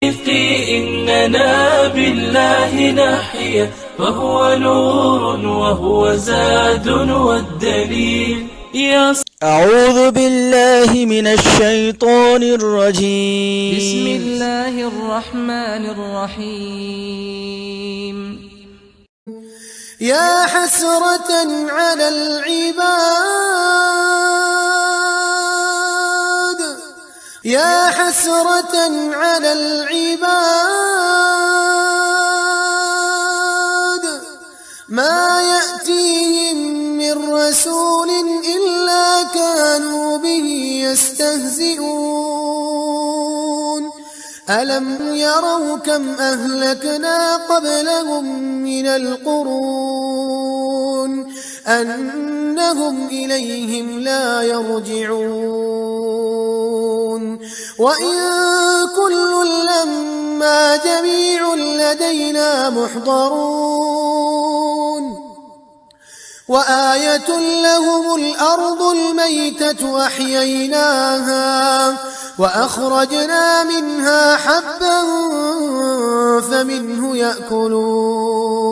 إننا بالله نحيا، فهو نور وهو زاد والدليل. أعوذ بالله من الشيطان الرجيم. بسم الله الرحمن الرحيم. يا حسرة على العباد، يا حسرة على العباد، ما يأتيهم من رسول إلا كانوا به يستهزئون. ألم يروا كم أهلكنا قبلهم من القرون أنهم إليهم لا يرجعون. وإن كل لما جميع لدينا محضرون. وآية لهم الأرض الميتة أحييناها وأخرجنا منها حبا فمنه يأكلون.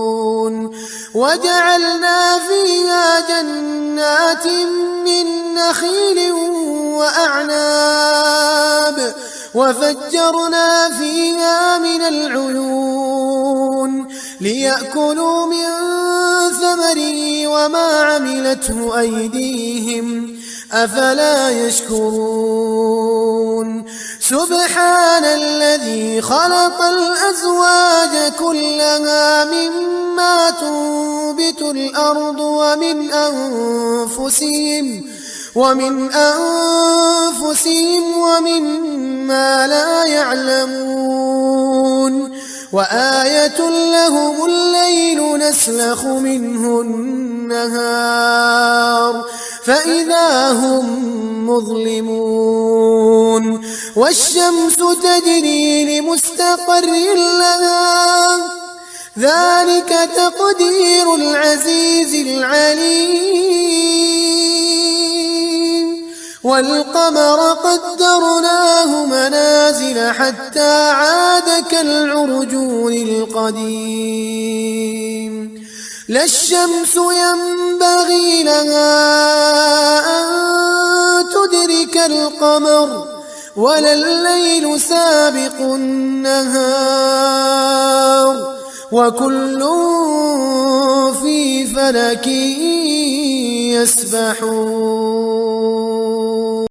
وجعلنا فيها جنات من نخيل وأعناب وفجرنا فيها من العيون ليأكلوا من ثمره وما عملته أيديهم أفلا يشكرون. سبحان الذي خلق الأزواج كلها مما تنبت الأرض ومن أنفسهم ومما لا يعلمون. وآية لهم الليل نسلخ منه النهار فإذا هم مظلمون. والشمس تجري لمستقر لها ذلك تقدير العزيز العليم. والقمر قدرناه منازل حتى عاد كالعرجون القديم. لا الشمس ينبغي لها أن تدرك القمر ولا الليل سابق النهار وكل في فلك يسبحون.